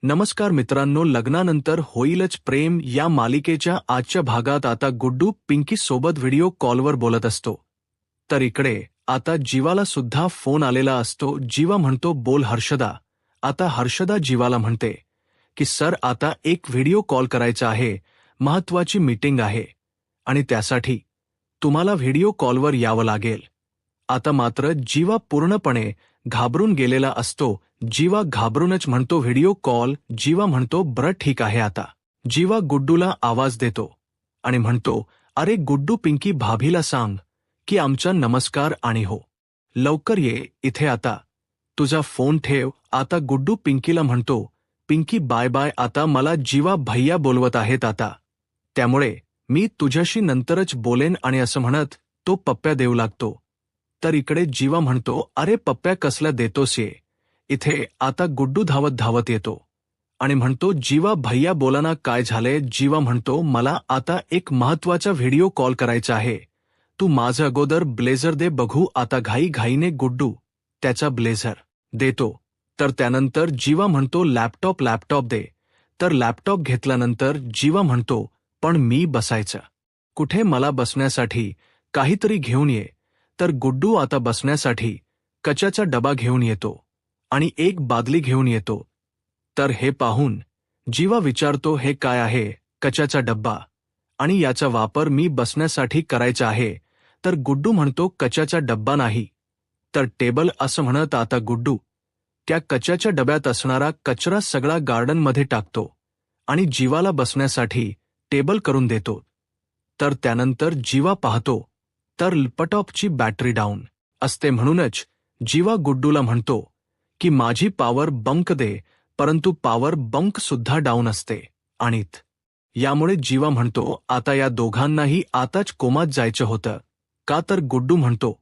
नमस्कार मित्रांनो, लग्नानंतर होईलच प्रेम या मालिकेच्या आजच्या भागात आता गुड्डू पिंकी सोबत व्हिडिओ कॉलवर बोलत असतो. तर इकडे आता जीवाला सुद्धा फोन आलेला असतो. जीवा म्हणतो, बोल हर्षदा. आता हर्षदा जीवाला म्हणते की सर, आता एक व्हिडिओ कॉल करायचा आहे, महत्वाची मीटिंग आहे आणि त्यासाठी तुम्हाला व्हिडिओ कॉलवर यावं लागेल. आता मात्र जीवा पूर्णपणे घाबरून गेलेला असतो. जीवा घाबरूनच म्हणतो, व्हिडिओ कॉल. जीवा म्हणतो, बरं ठीक आहे. आता जीवा गुड्डूला आवाज देतो आणि म्हणतो, अरे गुड्डू, पिंकी भाभीला सांग की आमचा नमस्कार आणि हो लवकर ये इथे. आता तुझा फोन ठेव. आता गुड्डू पिंकीला म्हणतो, पिंकी बाय बाय, आता मला जीवा भैया बोलवत आहेत आता, त्यामुळे मी तुझ्याशी नंतरच बोलेन. आणि असं म्हणत तो पप्प्या देऊ लागतो. तर इकडे जीवा म्हणतो, अरे पप्प्या कसल्या देतोस ये इथे. आता गुड्डू धावत धावत येतो आणि म्हणतो, जीवा भैया बोलाना, काय झालंय. जीवा म्हणतो, मला आता एक महत्वाचा व्हिडिओ कॉल करायचा आहे, तू माझं अगोदर ब्लेझर दे बघू. आता घाई घाईने गुड्डू त्याचा ब्लेझर देतो. तर त्यानंतर जीवा म्हणतो, लॅपटॉप दे. तर लॅपटॉप घेतल्यानंतर जीवा म्हणतो, पण मी बसायचं कुठे, मला बसण्यासाठी काहीतरी घेऊन ये. तर गुड्डू आता बसण्यासाठी कचाचा डबा घेऊन येतो आणि एक बादली घेऊन येतो. तर हे पाहून जीवा विचारतो, हे काय आहे. कचाचा डब्बा आणि याचा वापर मी बसण्यासाठी करायचा आहे. तर गुड्डू म्हणतो, कचाचा डब्बा नाही तर टेबल. असं म्हणत आता गुड्डू त्या कचाच्या डब्यात असणारा कचरा सगळा गार्डनमध्ये टाकतो आणि जीवाला बसण्यासाठी टेबल करून देतो. तर त्यानंतर जीवा पाहतो तर लॅपटॉपची बॅटरी डाऊन असते. म्हणूनच जीवा गुड्डूला म्हणतो की माझी पॉवर बंक दे, परंतु पॉवर बंक सुद्धा डाऊन असते. आणि यामुळे जीवा म्हणतो, आता या दोघांनाही आताच कोमात जायचं होतं का. तर गुड्डू म्हणतो,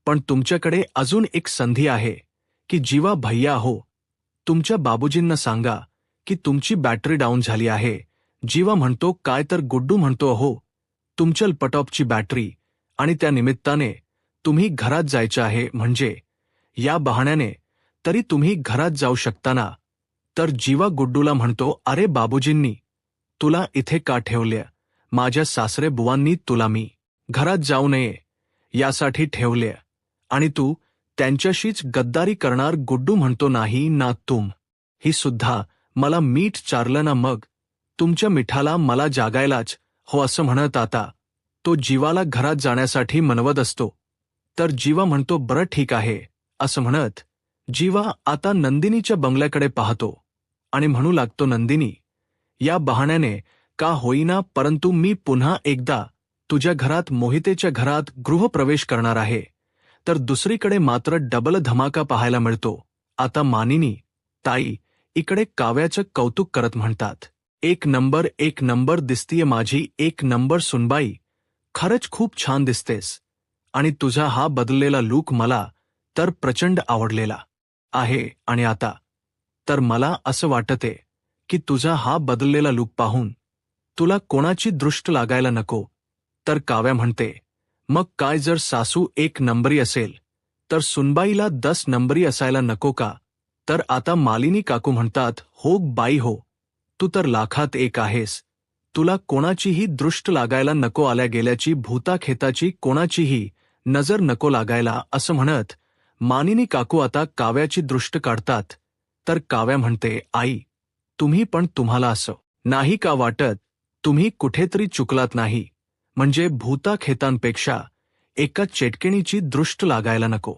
पण तुमच्याकडे अजून एक संधी आहे की जीवा भैया हो, तुमच्या बाबूजींना सांगा की तुमची बॅटरी डाऊन झाली आहे. जीवा म्हणतो, काय. तर गुड्डू म्हणतो, हो, तुमच्या लॅपटॉपची बॅटरी आणि त्या निमित्ताने तुम्ही घरात जायचं आहे, म्हणजे या बहाण्याने तरी तुम्ही घरात जाऊ शकता ना. तर जीवा गुड्डूला म्हणतो, अरे बाबूजींनी तुला इथे का ठेवले, माझ्या सासरे बुवांनी तुला मी घरात जाऊ नये यासाठी ठेवले आणि तू त्यांच्याशीच गद्दारी करणार. गुड्डू म्हणतो, नाही ना, ही सुद्धा मला मीठ चारलं ना, मग तुमच्या मिठाला मला जागायलाच हो. असं म्हणत आता तो जीवाला घरात जाण्यासाठी मनवत असतो. तर जीवा म्हणतो, बरं ठीक आहे. असं म्हणत जीवा आता नंदिनीच्या बंगल्याकडे पाहतो आणि म्हणू लागतो, नंदिनी, या बहाण्याने का होईना, परंतु मी पुन्हा एकदा तुझ्या घरात, मोहितेच्या घरात गृहप्रवेश करणार आहे. तर दुसरीकडे मात्र डबल धमाका पाहायला मिळतो. आता मानिनी ताई इकडे काव्याचं कौतुक करत म्हणतात, एक नंबर दिसतीये माझी एक नंबर सुनबाई, खरंच खूप छान दिसतेस आणि तुझा हा बदललेला लूक मला तर प्रचंड आवडलेला आहे. आणि आता तर मला असं वाटते की तुझा हा बदललेला लूक पाहून तुला कोणाची दृष्ट लागायला नको. तर काव्या म्हणते, मग काय, जर सासू एक नंबरी असेल तर सुनबाईला 10 नंबरी असायला नको का. तर आता मालिनी काकू म्हणतात, हो बाई हो, तू तर लाखात एक आहेस, तुला कोणाचीही दृष्ट लागायला नको, आल्या गेल्याची भूताखेताची कोणाचीही नजर नको लागायला. असं म्हणत मानिनी काकू आता काव्याची दृष्ट काढतात. तर काव्या म्हणते, आई, तुम्ही पण तुम्हाला असं नाही का वाटत, तुम्ही कुठेतरी चुकलात नाही, म्हणजे भूताखेतांपेक्षा एका चेटकेणीची दृष्ट लागायला नको,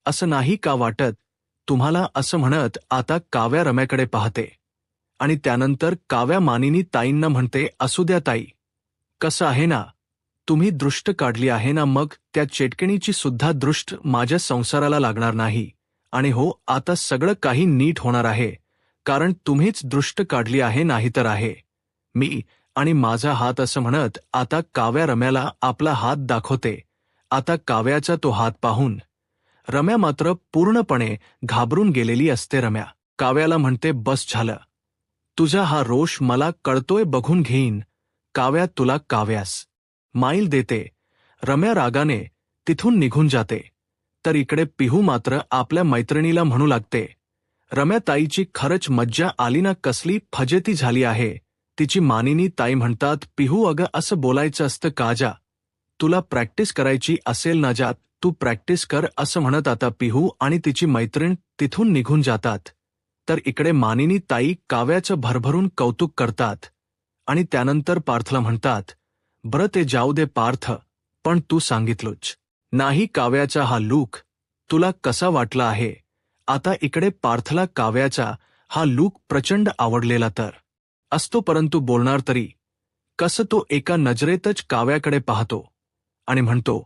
असं नाही का वाटत तुम्हाला. असं म्हणत आता काव्या रम्याकडे पाहते आणि त्यानंतर काव्या मानिनी ताईंना म्हणते, असू द्या ताई, कसं आहे ना, तुम्ही दृष्ट काढली आहे ना, मग त्या चेटकेणीची सुद्धा दृष्ट माझ्या संसाराला लागणार नाही. आणि हो, आता सगळं काही नीट होणार आहे, कारण तुम्हीच दृष्ट काढली आहे, नाहीतर आहे मी आणि माझा हात. असं म्हणत आता काव्या रम्याला आपला हात दाखवते. आता काव्याचा तो हात पाहून रम्या मात्र पूर्णपणे घाबरून गेलेली असते. रम्या काव्याला म्हणते, बस झालं, तुझा हा रोष मला कळतोय, बघून घेईन काव्या तुला. काव्यास माईल देते. रम्या रागाने तिथून निघून जाते. तर इकडे पिहू मात्र आपल्या मैत्रिणीला म्हणू लागते, रम्याताईची खरंच मज्जा आली ना, कसली फजेती झाली आहे. तिची मानिनी ताई म्हणतात, पिहू अगं असं बोलायचं असतं का जा, तुला प्रॅक्टिस करायची असेल ना जा, तू प्रॅक्टिस कर असं म्हणत आता पिहू आणि तिची मैत्रीण तिथून निघून जातात. तर इकडे मानिनी ताई काव्याचं भरभरून कौतुक करतात आणि त्यानंतर पार्थला म्हणतात, बरं ते जाऊ दे पार्थ, पण तू सांगितलंच नाही काव्याचा हा लूक तुला कसा वाटला आहे. आता इकडे पार्थला काव्याचा हा लूक प्रचंड आवडलेला तर असतो, परंतु बोलणार तरी कसं तो एका नजरेतच काव्याकडे पाहतो आणि म्हणतो,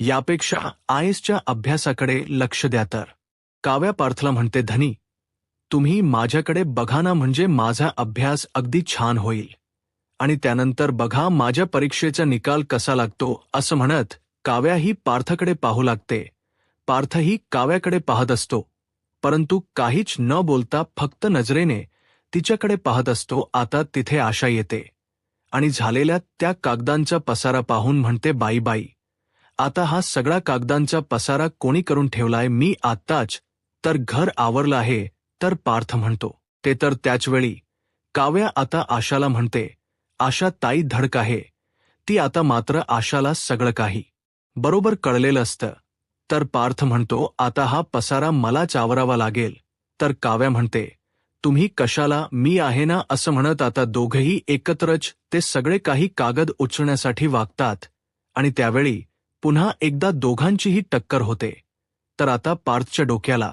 यापेक्षा आयएसच्या अभ्यासाकडे लक्ष द्या. तर काव्या पार्थला म्हणते, धनी तुम्ही माझ्याकडे बघा ना, म्हणजे माझा अभ्यास अगदी छान होईल आणि त्यानंतर बघा माझ्या परीक्षेचा निकाल कसा लागतो. असं म्हणत काव्याही पार्थकडे पाहू लागते. पार्थही काव्याकडे पाहत असतो, परंतु काहीच न बोलता फक्त नजरेने तिच्याकडे पाहत असतो. आता तिथे आशा येते आणि झालेल्या त्या कागदांचा पसारा पाहून म्हणते, बाई बाई, आता हा सगळा कागदांचा पसारा कोणी करून ठेवलाय. मी आत्ताच तर घर आवरलं आहे. तर पार्थ म्हणतो, ते तर त्याचवेळी काव्या आता आशाला म्हणते, आशा ताई धडक आहे. ती आता मात्र आशाला सगळं काही बरोबर कळलेलं असतं. तर पार्थ म्हणतो, आता हा पसारा मलाच आवरावा लागेल. तर काव्या म्हणते, तुम्ही कशाला, मी आहे ना. असं म्हणत आता दोघंही एकत्रच ते सगळे काही कागद उचलण्यासाठी वागतात आणि त्यावेळी पुन्हा एकदा दोघांचीही टक्कर होते. तर आता पार्थच्या डोक्याला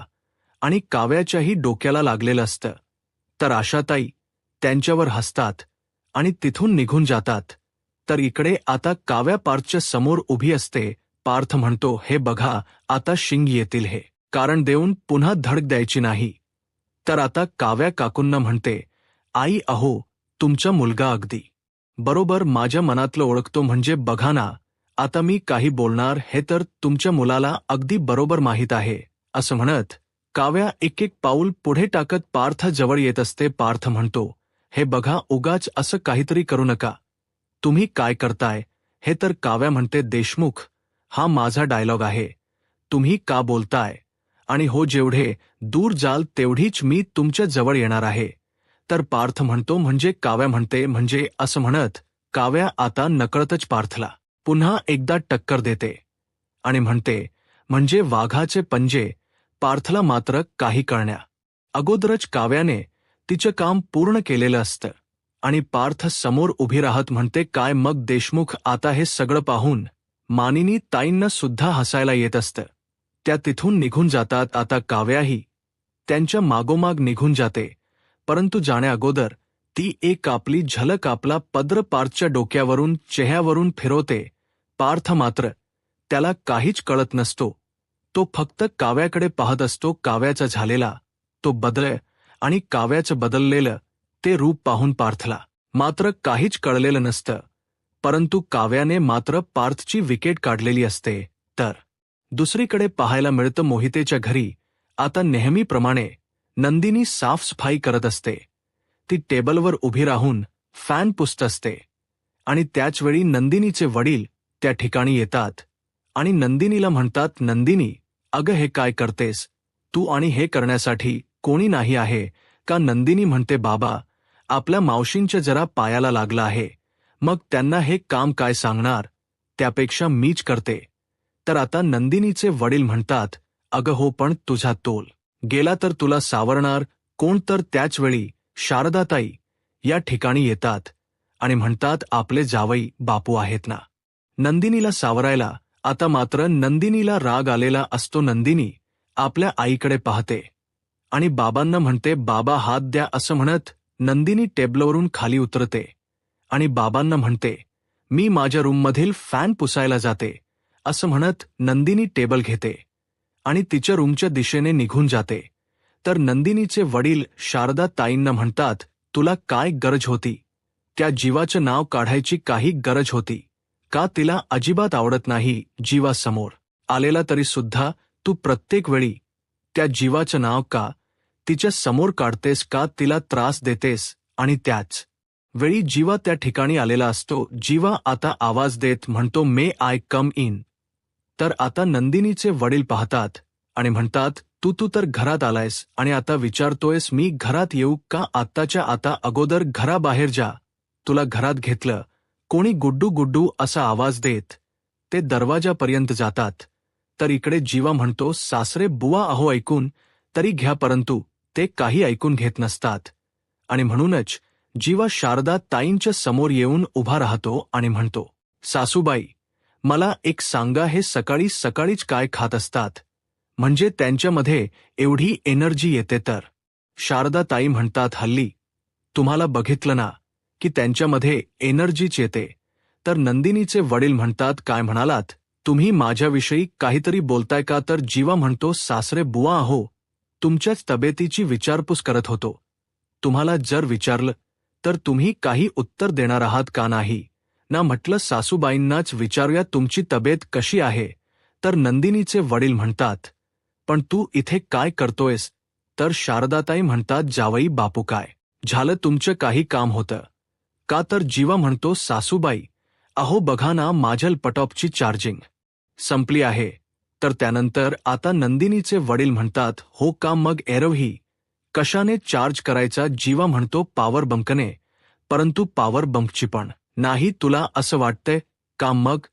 आणि काव्याच्याही डोक्याला लागलेलं असतं. तर आशाताई त्यांच्यावर हसतात आणि तिथून निघून जातात. तर इकडे आता काव्या पार्थच्या समोर उभी असते. पार्थ म्हणतो, हे बघा आता शिंग येतील, हे कारण देऊन पुन्हा धडक द्यायची नाही. तर आता काव्या काकूंना म्हणते, आई अहो, तुमचा मुलगा अगदी बरोबर माझ्या मनातलं ओळखतो. म्हणजे बघा ना, आता मी काही बोलणार हे तर तुमच्या मुलाला अगदी बरोबर माहीत आहे. असं म्हणत काव्या एक एक पाऊल पुढे टाकत पार्थ जवळ येत असते. पार्थ म्हणतो, हे बघा उगाच असं काहीतरी करू नका. तुम्ही काय करताय हे तर. काव्या म्हणते, देशमुख हा माझा डायलॉग आहे, तुम्ही का बोलताय, आणि हो जेवढे दूर जाल तेवढीच मी तुमच्या जवळ येणार आहे. तर पार्थ म्हणतो, म्हणजे काव्या म्हणते, म्हणजे असं म्हणत काव्या आता नकळतच पार्थला पुन्हा एकदा टक्कर देते आणि म्हणते, म्हणजे वाघाचे पंजे. पार्थला मात्र काही कळण्या अगोदरच काव्याने तिचं काम पूर्ण केलेलं असतं आणि पार्थ समोर उभी राहत म्हणते, काय मग देशमुख. आता हे सगळं पाहून मानिनी ताईंना सुद्धा हसायला येत असतं. त्या तिथून निघून जातात. आता काव्याही त्यांच्या मागोमाग निघून जाते, परंतु जाण्या अगोदर ती एक आपली झलक आपला पदर पार्थच्या डोक्यावरून चेहऱ्यावरून फिरवते. पार्थ मात्र त्याला काहीच कळत नसतो. तो फक्त काव्याकडे पाहत असतो. काव्याचा झालेला तो बदल आणि काव्याचं बदललेलं ते रूप पाहून पार्थला मात्र काहीच कळलेलं नसतं, परंतु काव्याने मात्र पार्थची विकेट काढलेली असते. तर दुसरीकडे पाहायला मिळतं मोहितेच्या घरी आता नेहमीप्रमाणे नंदिनी साफसफाई करत असते. ती टेबलवर उभी राहून फॅन पुसत असते आणि त्याचवेळी नंदिनीचे वडील त्या ठिकाणी येतात आणि नंदिनीला म्हणतात, नंदिनी अगं हे काय करतेस तू, आणि हे करण्यासाठी कोणी नाही आहे का. नंदिनी म्हणते, बाबा आपल्या मावशींच्या जरा पायाला लागला आहे, मग त्यांना हे काम काय सांगणार, त्यापेक्षा मीच करते. तर आता नंदिनीचे वडील म्हणतात, अगं हो पण तुझा तोल गेला तर तुला सावरणार कोण. तर त्याचवेळी शारदाताई या ठिकाणी येतात आणि म्हणतात, आपले जावई बापू आहेत ना नंदिनीला सावरायला. आता मात्र नंदिनीला राग आलेला असतो. नंदिनी आपल्या आईकडे पाहते आणि बाबांना म्हणते, बाबा हात द्या. असं म्हणत नंदिनी टेबलवरून खाली उतरते आणि बाबांना म्हणते, मी माझ्या रूममधील फॅन पुसायला जाते. असं म्हणत नंदिनी टेबल घेते आणि तिच्या रूमच्या दिशेने निघून जाते. तर नंदिनीचे वडील शारदा ताईंना म्हणतात, तुला काय गरज होती त्या जीवाचं नाव काढायची, काही गरज होती का. तिला अजिबात आवडत नाही जीवा समोर आलेला तरी सुद्धा तू प्रत्येक वेळी त्या जीवाचं नाव का तिच्या समोर काढतेस, का तिला त्रास देतेस. आणि त्याच वेळी जीवा त्या ठिकाणी आलेला असतो. जीवा आता आवाज देत म्हणतो, मे आय कम इन. तर आता नंदिनीचे वडील पाहतात आणि म्हणतात, तू तर घरात आलायस आणि आता विचारतोयस मी घरात येऊ का? आत्ताच्या आता अगोदर घराबाहेर जा. तुला घरात घेतलं. कोणी गुड्डू गुड्डू असा आवाज देत ते दरवाजापर्यंत जातात. तर इकडे जीवा म्हणतो, सासरे बुवा अहो ऐकून तरी घ्या, परंतु ते काही ऐकून घेत नसतात. आणि म्हणूनच जीवा शारदा ताईंच्या समोर येऊन उभा राहतो आणि म्हणतो, सासूबाई, मला एक सांगा, हे सकाळी सकाळीच काय खात असतात? म्हणजे त्यांच्यामध्ये एवढी एनर्जी येते तर? शारदा ताई म्हणतात, हल्ली तुम्हाला बघितलं ना की त्यांच्यामध्ये एनर्जीच येते. तर नंदिनीचे वडील म्हणतात, काय म्हणालात तुम्ही? माझ्याविषयी काहीतरी बोलताय का? तर जीवा म्हणतो, सासरे बुवा अहो, तुमच्याच तब्येतीची विचारपूस करत होतो. तुम्हाला जर विचारलं तर तुम्ही काही उत्तर देणार आहात का? नाही ना. म्हटलं सासूबाईंनाच विचारूया तुमची तब्येत कशी आहे. तर नंदिनीचे वडील म्हणतात, पण तू इथे काय करतोयस? तर शारदाताई म्हणतात, जावई बापू, काय झालं? तुमचं काही काम होतं का? तर जीवा म्हणतो, सासूबाई अहो बघा ना, माझ्या लॅपटॉपची चार्जिंग संपली आहे. तर त्यानंतर आता नंदिनीचे वडील म्हणतात, हो का? मग एरवही कशाने चार्ज करायचा? जीवा म्हणतो, पॉवर बंकने. परंतु पॉवर बंकची पण नाही. तुला असं वाटतंय का? मग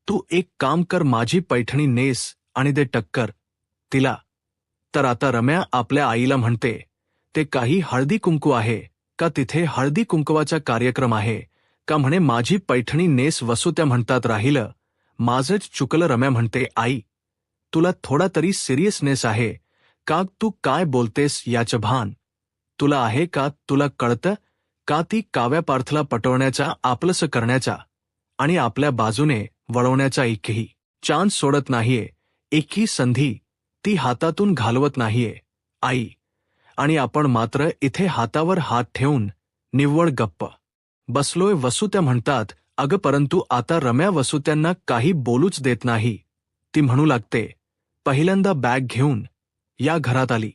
तू एक काम कर, माझी पैठणी नेस आणि दे टक्कर तिला. तर आता रम्या आपल्या आईला म्हणते, ते काही हळदी कुंकू आहे का? तिथे हळदी कुंकवाचा कार्यक्रम आहे का? म्हणे माझी पैठणी नेस. वसुत्या म्हणतात, राहिलं माझंच चुकलं. रम्या म्हणते, आई तुला थोडा तरी सिरियसनेस आहे का? तू काय बोलतेस याचं भान तुला आहे का? तुला कळतं का? ती काव्या पार्थला पटवण्याचा, आपलंसं करण्याचा आणि आपल्या बाजूने वळवण्याचा एकही चान्स सोडत नाहीये. एकही संधी ती हातातून घालवत नाहीये आई. आणि आपण मात्र इथे हातावर हात ठेवून निव्वळ गप्प बसलोय. वसुत्या म्हणतात, अगं परंतु आता रम्या वसुत्यांना काही बोलूच देत नाही. ती म्हणू लागते, पहिल्यांदा बॅग घेऊन या घरात आली,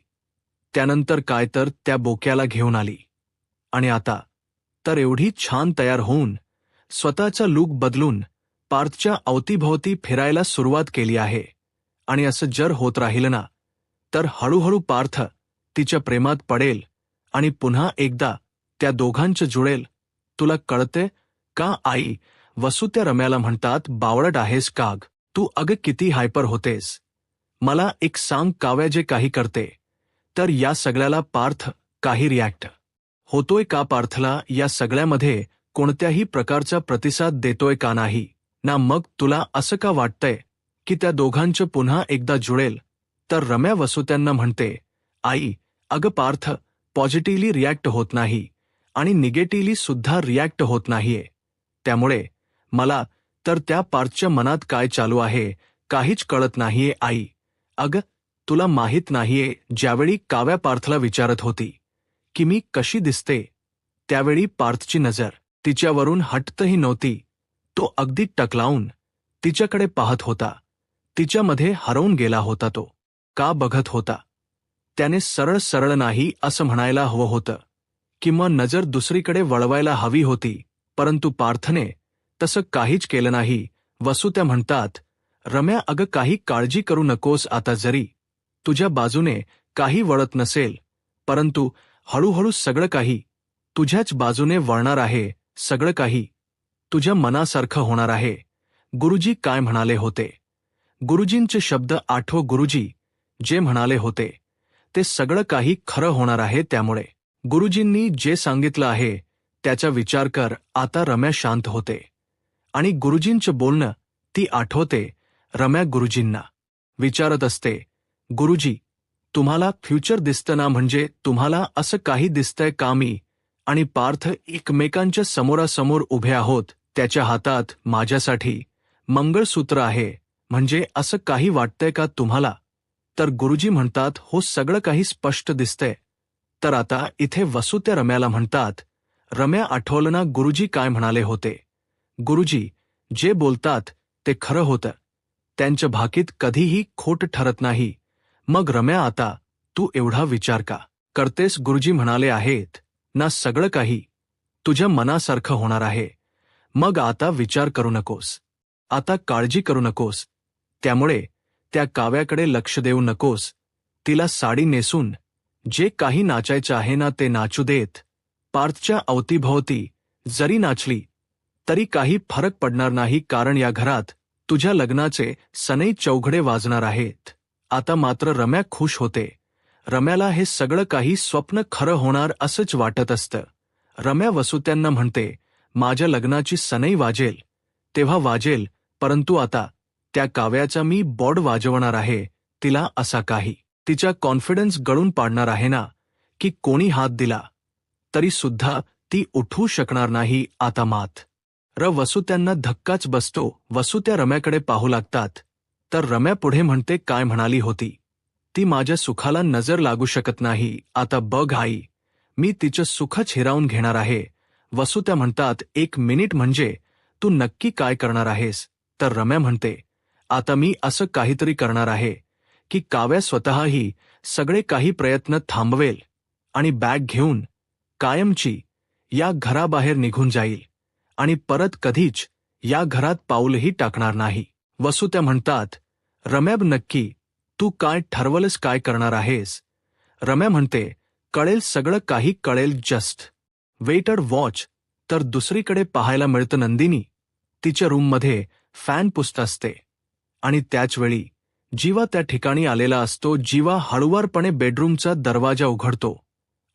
त्यानंतर काय तर त्या बोक्याला घेऊन आली, आणि आता तर एवढी छान तयार होऊन स्वतःचा लूक बदलून पार्थच्या अवतीभोवती फिरायला सुरुवात केली आहे. आणि असं जर होत राहिलं ना तर हळूहळू पार्थ तिच्या प्रेमात पडेल आणि पुन्हा एकदा त्या दोघांचं जुळेल. तुला कळते का आई? वसुत्या रम्याला म्हणतात, बावळट आहेस काग तू? अगं किती हायपर होतेस. मला एक सांग, काव्या जे काही करते तर या सगळ्याला पार्थ काही रिॲक्ट होतोय का? पार्थला या सगळ्यामध्ये कोणत्याही प्रकारचा प्रतिसाद देतोय का? नाही ना. मग तुला असं का वाटतंय की त्या दोघांचं पुन्हा एकदा जुळेल? तर रम्या वसुत्यांना म्हणते, आई अगं पार्थ पॉझिटिव्हली रिॲक्ट होत नाही आणि निगेटिव्हली सुद्धा रिॲक्ट होत नाहीये. त्यामुळे मला तर त्या पार्थच्या मनात काय चालू आहे काहीच कळत नाहीये आई. अगं तुला माहीत नाहीये, ज्यावेळी काव्या पार्थला विचारत होती की मी कशी दिसते, त्यावेळी पार्थची नजर तिच्यावरून हटतही नव्हती. तो अगदी टकलावून तिच्याकडे पाहत होता. तिच्यामध्ये हरवून गेला होता. तो का बघत होता? त्याने सरळ सरळ नाही असं म्हणायला हवं होतं, किंवा नजर दुसरीकडे वळवायला हवी होती, परंतु पार्थने तसं काहीच केलं नाही. वसुत्या म्हणतात, रम्या अगं काही काळजी करू नकोस. आता जरी तुझ्या बाजूने काही वळत नसेल, परंतु हळूहळू सगळं काही तुझ्याच बाजूने वळणार आहे. सगळं काही तुझ्या मनासारखं होणार आहे. गुरुजी काय म्हणाले होते? गुरुजींचे शब्द आठव. गुरुजी जे म्हणाले होते ते सगळं काही खरं होणार आहे. त्यामुळे गुरुजींनी जे सांगितलं आहे त्याचा विचार कर. आता रम्या शांत होते आणि गुरुजींचं बोलणं ती आठवते. रम्या गुरुजींना विचारत असते, गुरुजी तुम्हाला फ्युचर दिसतं ना? म्हणजे तुम्हाला असं काही दिसतंय का? मी आणि पार्थ एकमेकांच्या समोरासमोर उभे आहोत. त्याच्या हातात माझ्यासाठी मंगळसूत्र आहे. म्हणजे असं काही वाटतंय का तुम्हाला? तर गुरुजी म्हणतात, हो सगळं काही स्पष्ट दिसतंय. तर आता इथे वसुत्या रम्याला म्हणतात, रम्या आठवलं ना गुरुजी काय म्हणाले होते? गुरुजी जे बोलतात ते खरं होतं. त्यांच्या भाकीत कधीही खोट ठरत नाही. मग रम्या आता तू एवढा विचार का करतेस? गुरुजी म्हणाले आहेत ना, सगळं काही तुझ्या मनासारखं होणार आहे. मग आता विचार करू नकोस, आता काळजी करू नकोस. त्यामुळे त्या काव्याकडे लक्ष देऊ नकोस. तिला साडी नेसून जे काही नाचायचं आहे ना ते नाचू देत. पार्थच्या अवतीभोवती जरी नाचली तरी काही फरक पडणार नाही, कारण या घरात तुझ्या लग्नाचे सनई चौघडे वाजणार आहेत. आता मात्र रम्या खुश होते. रम्याला हे सगळं काही स्वप्न खरं होणार असंच वाटत असतं. रम्या वसुत्यांना म्हणते, माझ्या लग्नाची सनई वाजेल तेव्हा वाजेल, परंतु आता त्या काव्याचा मी बॉड वाजवणार आहे. तिला असा काही तिचा कॉन्फिडन्स गळून पाडणार आहे ना, की कोणी हात दिला तरी सुद्धा ती उठू शकणार नाही. आता वसुत्यांना धक्काच बसतो. वसुत्या रम्याकडे पाहू लागतात तर रम्या पुढे म्हणते, काय म्हणाली होती ती, माझ्या सुखाला नजर लागू शकत नाही. आता बघ आई, मी तिचं सुखच हिरावून घेणार आहे. वसुत्या म्हणतात, एक मिनिट, म्हणजे तू नक्की काय करणार आहेस? तर रम्या म्हणते, आता मी असं काहीतरी करणार आहे की काव्या स्वतःही सगळे काही प्रयत्न थांबवेल आणि बॅग घेऊन कायमची या घराबाहेर निघून जाईल आणि परत कधीच या घरात पाऊलही टाकणार नाही. वसुत्या म्हणतात, रम्या नक्की तू काय ठरवलंस, काय करणार आहेस? रम्या म्हणते, कळेल, सगळं काही कळेल, जस्ट वेटर वॉच. तर दुसरीकडे पाहायला मिळतं नंदिनी तिच्या रूममध्ये फॅन पुसत असते आणि त्याचवेळी जीवा त्या ठिकाणी आलेला असतो. जीवा हळुवारपणे बेडरूमचा दरवाजा उघडतो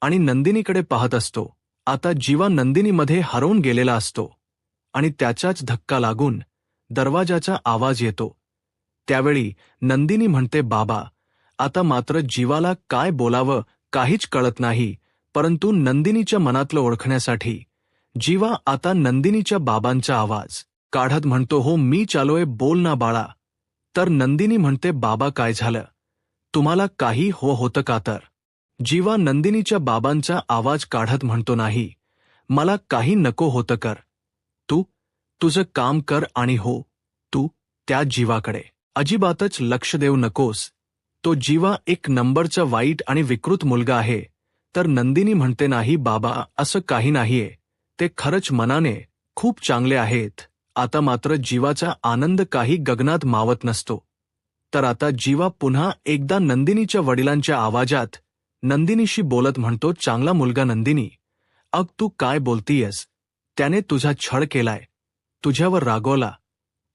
आणि नंदिनीकडे पाहत असतो. आता जीवा नंदिनीमध्ये हरवून गेलेला असतो आणि त्याचाच धक्का लागून दरवाजाचा आवाज येतो. त्यावेळी नंदिनी म्हणते, बाबा. आता मात्र जीवाला काय बोलावं काहीच कळत नाही, परंतु नंदिनीच्या मनातलं ओळखण्यासाठी जीवा आता नंदिनीच्या बाबांचा आवाज काढत म्हणतो, हो मी चालोय, बोल ना बाळा. तर नंदिनी म्हणते, बाबा काय झालं, तुम्हाला काही होतं का? तर जीवा नंदिनीच्या बाबांचा आवाज काढत म्हणतो, नाही, मला काही नको होतं, कर तू तुझं काम कर आणि हो तू त्या जीवाकडे अजिबातच लक्ष देऊ नकोस. तो जीवा एक नंबरचा वाईट आणि विकृत मुलगा आहे. तर नंदिनी म्हणते, नाही बाबा, असं काही नाहीये, ते खरंच मनाने खूप चांगले आहेत. आता मात्र जीवाचा आनंद काही गगनात मावत नसतो. तर आता जीवा पुन्हा एकदा नंदिनीच्या वडिलांच्या आवाजात नंदिनीशी बोलत म्हणतो, चांगला मुलगा नंदिनी, अग तू काय बोलतीयस? त्याने तुझा छळ केलाय, तुझ्यावर रागवला,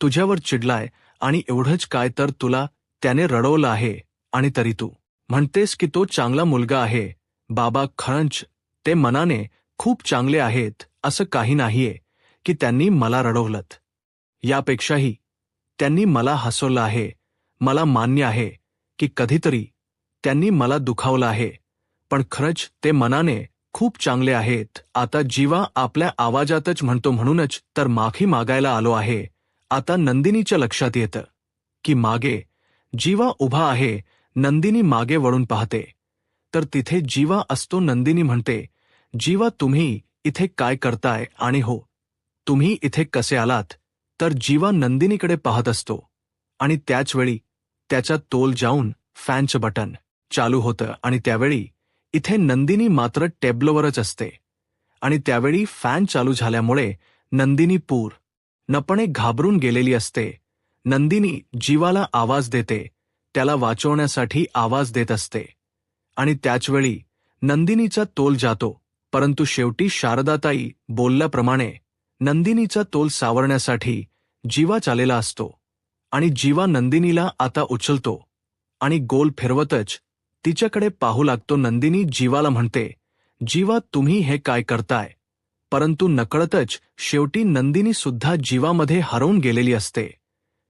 तुझ्यावर चिडलाय आणि एवढंच काय, तर तुला त्याने रडवलं आहे आणि तरी तू म्हणतेस की तो चांगला मुलगा आहे. बाबा, खरंच ते मनाने खूप चांगले आहेत. असं काही नाहीये की त्यांनी मला रडवलंत. यापेक्षाही त्यांनी मला हसवलं आहे. मला मान्य आहे की कधीतरी त्यांनी मला दुखावलं आहे, पण खरंच ते मनाने खूप चांगले आहेत. आता जीवा आपल्या आवाजातच म्हणतो, म्हणूनच तर माफी मागायला आलो आहे. आता नंदिनीच्या लक्षात येतं की मागे जीवा उभा आहे. नंदिनी मागे वळून पाहते तर तिथे जीवा असतो. नंदिनी म्हणते, जीवा तुम्ही इथे काय करताय आणि हो तुम्ही इथे कसे आलात? तर जीवा नंदिनीकडे पाहत असतो आणि त्याचवेळी त्याचा तोल जाऊन फॅनचं बटन चालू होतं आणि त्यावेळी इथे नंदिनी मात्र टेबलवरच असते आणि त्यावेळी फॅन चालू झाल्यामुळे नंदिनी पूर्णपणे घाबरून गेलेली असते. नंदिनी जीवाला आवाज देते, त्याला वाचवण्यासाठी आवाज देत असते आणि त्याचवेळी नंदिनीचा तोल जातो. परंतु शेवटी शारदाताई बोलल्याप्रमाणे नंदिनीचा तोल सावरण्यासाठी जीवा चालेला असतो आणि जीवा नंदिनीला आता उचलतो आणि गोल फिरवतच तिच्याकडे पाहू लागतो. नंदिनी जीवाला म्हणते, जीवा तुम्ही हे काय करताय? परंतु नकळतच शेवटी नंदिनी सुद्धा जीवामध्ये हरवून गेलेली असते.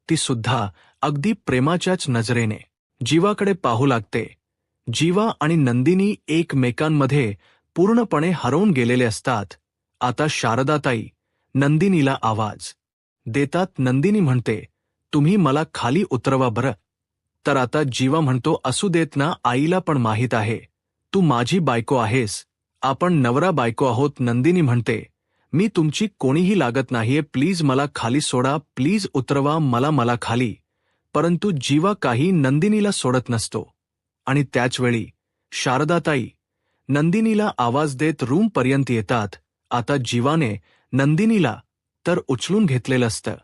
ती सुद्धा अगदी प्रेमाच्याच नजरेने जीवाकडे पाहू लागते. जीवा आणि नंदिनी एकमेकांमध्ये पूर्णपणे हरवून गेलेले असतात. आता शारदाताई नंदिनीला आवाज देतात. नंदिनी म्हणते, तुम्ही मला खाली उतरवा बरं. तर आता जीवा म्हणतो, असू देत ना, आईला पण माहीत आहे तू माझी बायको आहेस, आपण नवरा बायको आहोत. नंदिनी म्हणते, मी तुमची कोणीही लागत नाहीये, प्लीज मला खाली सोडा, प्लीज उतरवा मला खाली. परंतु जीवा काही नंदिनीला सोडत नसतो आणि त्याचवेळी शारदाताई नंदिनीला आवाज देत रूमपर्यंत येतात. आता जीवाने नंदिनीला तर उचलून घेतलेलं असतं.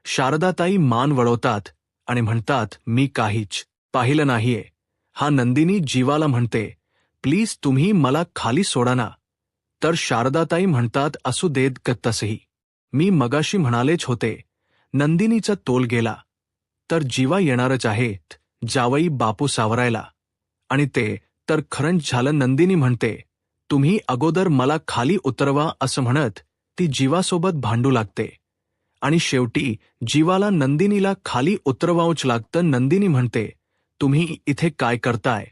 शारदाताई मान वळवतात आणि म्हणतात, मी काहीच पाहिलं नाहीये हा नंदिनी जीवाला म्हणते, प्लीज तुम्ही मला खाली सोडा ना. तर शारदाताई म्हणतात, असू देत ग तसही. मी मगाशी म्हणालेच होते. नंदिनीचा तोल गेला. तर जीवा येणारच आहेत, जावई बापू सावरायला. आणि ते तर खरंच झालं. नंदिनी म्हणते, तुम्ही अगोदर मला खाली उतरवा असं म्हणत ती जीवासोबत भांडू लागते. आणि शेवटी जीवाला नंदिनीला खाली उतरवावंच लागतं. नंदिनी म्हणते, तुम्ही इथे काय करताय?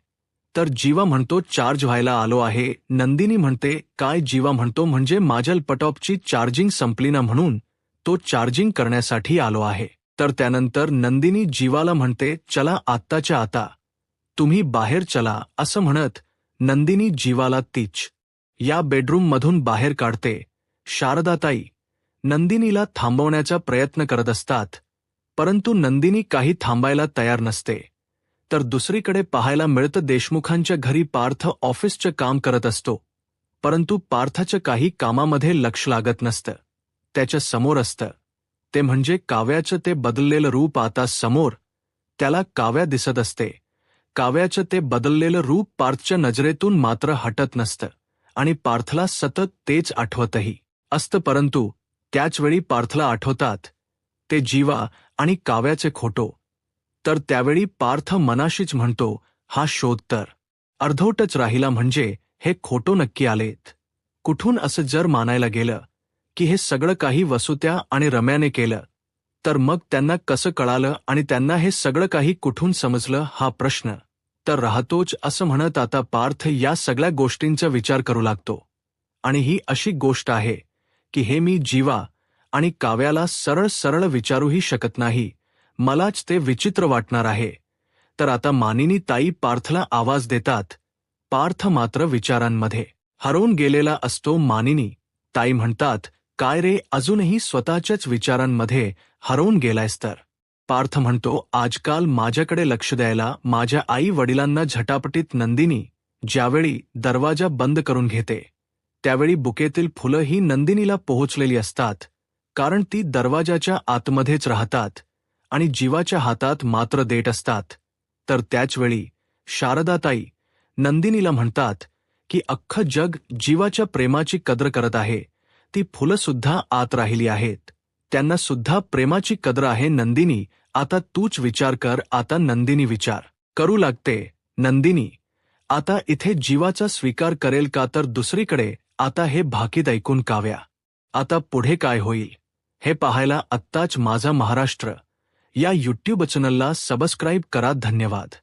तर जीवा म्हणतो, चार्ज व्हायला आलो आहे. नंदिनी म्हणते, काय? जीवा म्हणतो, म्हणजे माझ्या लॅपटॉपची चार्जिंग संपली ना, म्हणून तो चार्जिंग करण्यासाठी आलो आहे. तर त्यानंतर नंदिनी जीवाला म्हणते, चला आत्ताच्या आता तुम्ही बाहेर चला असं म्हणत नंदिनी जीवाला तीच या बेडरूममधून बाहेर काढते. शारदाताई नंदिनीला थांबवण्याचा प्रयत्न करत असतात, परंतु नंदिनी काही थांबायला तयार नसते. तर दुसरीकडे पाहायला मिळतं, देशमुखांच्या घरी पार्थ ऑफिसचं काम करत असतो, परंतु पार्थच्या काही कामामध्ये लक्ष लागत नसतं. त्याच्या समोर असतं ते म्हणजे काव्याचं ते बदललेलं रूप. आता समोर त्याला काव्या दिसत असते. काव्याचं ते बदललेलं रूप पार्थच्या नजरेतून मात्र हटत नसतं आणि पार्थला सतत तेच आठवतही असतं. परंतु त्याचवेळी पार्थला आठवतात ते जीवा आणि काव्याचे खोटो. तर त्यावेळी पार्थ मनाशीच म्हणतो, हा शोध तर अर्धवटच राहिला. म्हणजे हे खोटो नक्की आलेत कुठून? असं जर मानायला गेलं की हे सगळं काही वसुत्या आणि रम्याने केलं, तर मग त्यांना कसं कळालं आणि त्यांना हे सगळं काही कुठून समजलं, हा प्रश्न तर राहतोच. असं म्हणत आता पार्थ या सगळ्या गोष्टींचा विचार करू लागतो. आणि ही अशी गोष्ट आहे की हे मी जीवा आणि काव्याला सरळ सरळ विचारूही शकत नाही. मलाच ते विचित्र वाटणार आहे. तर आता मानिनी ताई पार्थला आवाज देतात. पार्थ मात्र विचारांमध्ये हरवून गेलेला असतो. मानिनी ताई म्हणतात, काय रे, अजूनही स्वतःच्याच विचारांमध्ये हरवून गेलायस? तर पार्थ म्हणतो, आजकाल माझ्याकडे लक्ष द्यायला माझ्या आई वडिलांना झटापटीत. नंदिनी ज्यावेळी दरवाजा बंद करून घेते त्यावेळी बुकेतील फुलं ही नंदिनीला पोहोचलेली असतात, कारण ती दरवाजाच्या आतमध्येच राहतात आणि जीवाच्या हातात मात्र देठ असतात. तर त्याचवेळी शारदाताई नंदिनीला म्हणतात की अख्खं जग जीवाच्या प्रेमाची कदर करत आहे. ती फुलं सुद्धा आत राहिली आहेत, त्यांना सुद्धा प्रेमाची कदर आहे. नंदिनी आता तूच विचार कर. आता नंदिनी विचार करू लागते. नंदिनी आता इथे जीवाचा स्वीकार करेल का? तर दुसरीकडे आता हे भाकीत ऐकून काव्या आता पुढे काय होईल हे पाहायला आत्ताच माझा महाराष्ट्र या यूट्यूब चॅनलला सबस्क्राईब करा. धन्यवाद.